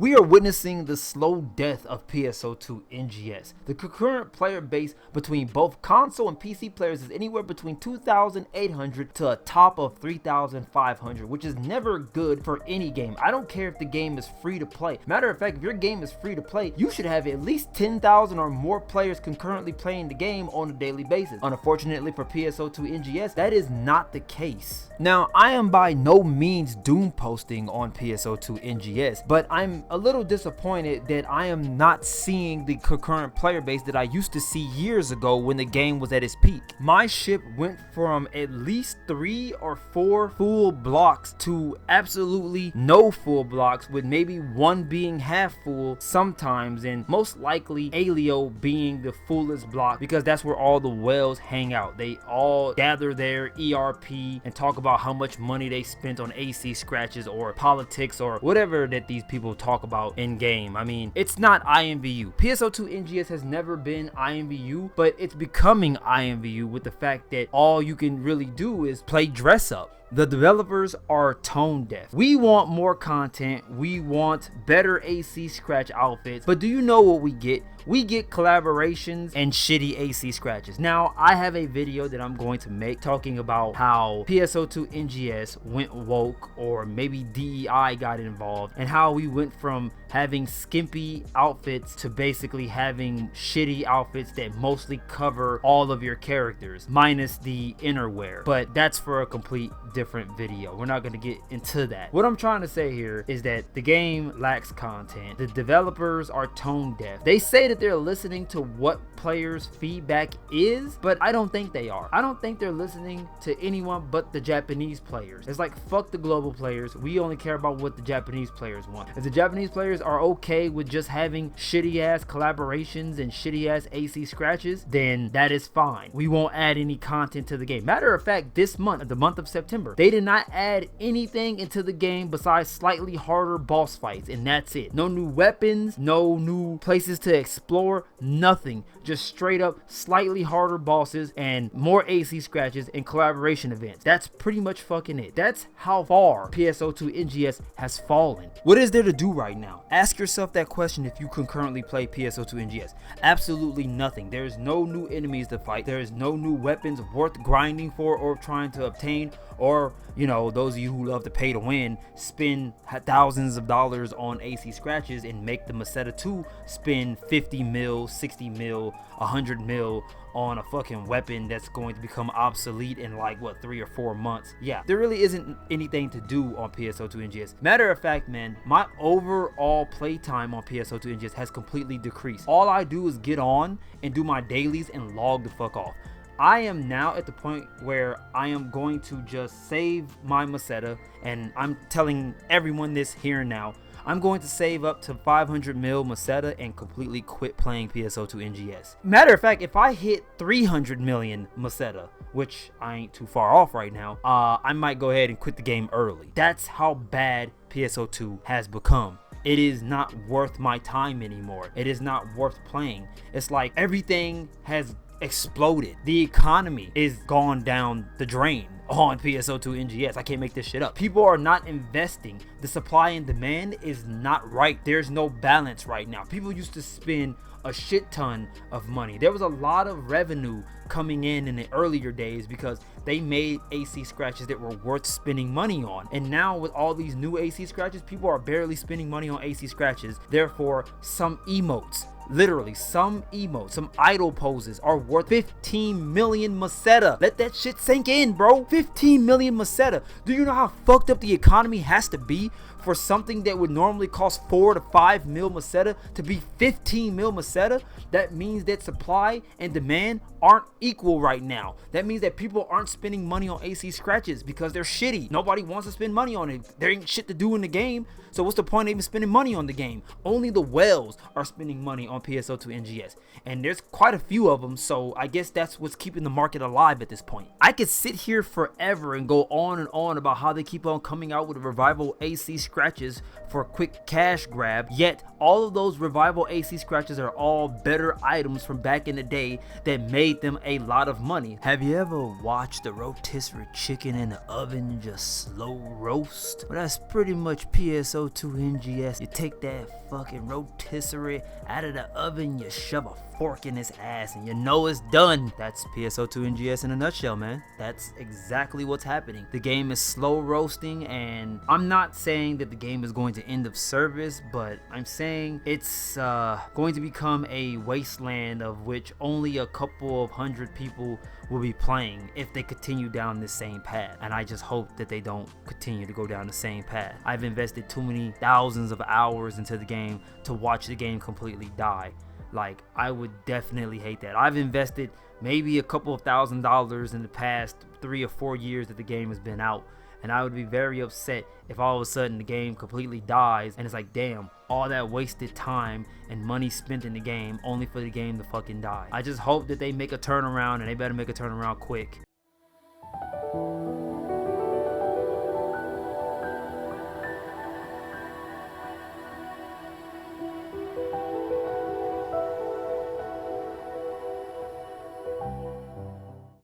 We are witnessing the slow death of PSO2 NGS. The concurrent player base between both console and PC players is anywhere between 2,800 to a top of 3,500, which is never good for any game. I don't care if the game is free to play. Matter of fact, if your game is free to play, you should have at least 10,000 or more players concurrently playing the game on a daily basis. Unfortunately for PSO2 NGS, that is not the case. Now, I am by no means doom posting on PSO2 NGS, but I'm a little disappointed that I am not seeing the concurrent player base that I used to see years ago when the game was at its peak. My ship went from at least 3 or 4 full blocks to absolutely no full blocks, with maybe one being half full sometimes, and most likely Alio being the fullest block because that's where all the whales hang out. They all gather there, ERP, and talk about how much money they spent on AC scratches or politics or whatever that these people talk about in game. I mean, it's not IMVU. PSO2 NGS has never been IMVU, but it's becoming IMVU with the fact that all you can really do is play dress up. The developers are tone deaf. We want more content, we want better AC scratch outfits, but do you know what we get? We get collaborations and shitty AC scratches. Now, I have a video that I'm going to make talking about how PSO2 NGS went woke, or maybe DEI got involved, and how we went from having skimpy outfits to basically having shitty outfits that mostly cover all of your characters, minus the innerwear. But that's for a complete different video. We're not going to get into that. What I'm trying to say here is that the game lacks content. The developers are tone deaf. They say that they're listening to what players' feedback is, but I don't think they are. I don't think they're listening to anyone but the Japanese players. It's like, fuck the global players. We only care about what the Japanese players want. If the Japanese players are okay with just having shitty ass collaborations and shitty ass AC scratches, then that is fine. We won't add any content to the game. Matter of fact, this month, the month of September, they did not add anything into the game besides slightly harder boss fights, and that's it. No new weapons, no new places to explore, nothing. Just straight up slightly harder bosses and more AC scratches and collaboration events. That's pretty much fucking it. That's how far PSO2 NGS has fallen. What is there to do right now? Ask yourself that question if you concurrently play PSO2 NGS. Absolutely nothing. There is no new enemies to fight. There is no new weapons worth grinding for or trying to obtain, or, you know, those of you who love to pay to win, spend thousands of dollars on AC scratches and make the Meseta 2 spend 50 mil, 60 mil, 100 mil on a fucking weapon that's going to become obsolete in like, what, 3 or 4 months. Yeah, there really isn't anything to do on PSO2 NGS. Matter of fact, man, my overall playtime on PSO2 NGS has completely decreased. All I do is get on and do my dailies and log the fuck off. I am now at the point where I am going to just save my Meseta, and I'm telling everyone this here and now. I'm going to save up to 500 mil Meseta and completely quit playing PSO2 NGS. Matter of fact, if I hit 300 million Meseta, which I ain't too far off right now, I might go ahead and quit the game early. That's how bad PSO2 has become. It is not worth my time anymore. It is not worth playing. It's like everything has exploded. The economy is gone down the drain on PSO2 NGS. I can't make this shit up. People are not investing. The supply and demand is not right. There's no balance right now. People used to spend a shit ton of money. There was a lot of revenue coming in the earlier days because they made AC scratches that were worth spending money on. And now with all these new AC scratches, people are barely spending money on AC scratches. Therefore, some emotes, literally some emotes, some idle poses are worth 15 million Meseta. Let that shit sink in, bro. 15 million Meseta. Do you know how fucked up the economy has to be for something that would normally cost 4 to 5 mil Meseta to be 15 mil Meseta? That means that supply and demand aren't equal right now. That means that people aren't spending money on AC scratches because they're shitty. Nobody wants to spend money on it. There ain't shit to do in the game, so what's the point of even spending money on the game? Only the whales are spending money on PSO2 NGS, and there's quite a few of them, so I guess that's what's keeping the market alive at this point. I could sit here forever and go on and on about how they keep on coming out with revival AC scratches for a quick cash grab, yet all of those revival AC scratches are all better items from back in the day that made them a lot of money. Have you ever watched a rotisserie chicken in the oven just slow roast? Well, that's pretty much PSO2 NGS. You take that fucking rotisserie out of the oven, you shove a fork in its ass, and you know it's done. That's PSO2 NGS in a nutshell, man. That's exactly what's happening. The game is slow roasting, and I'm not saying that the game is going to end of service, but I'm saying it's going to become a wasteland of which only a couple of hundred people will be playing if they continue down the same path. And I just hope that they don't continue to go down the same path. I've invested too many thousands of hours into the game to watch the game completely die. Like, I would definitely hate that. I've invested maybe a couple of $1,000s in the past 3 or 4 years that the game has been out, and I would be very upset if all of a sudden the game completely dies and it's like, damn, all that wasted time and money spent in the game only for the game to fucking die. I just hope that they make a turnaround, and they better make a turnaround quick.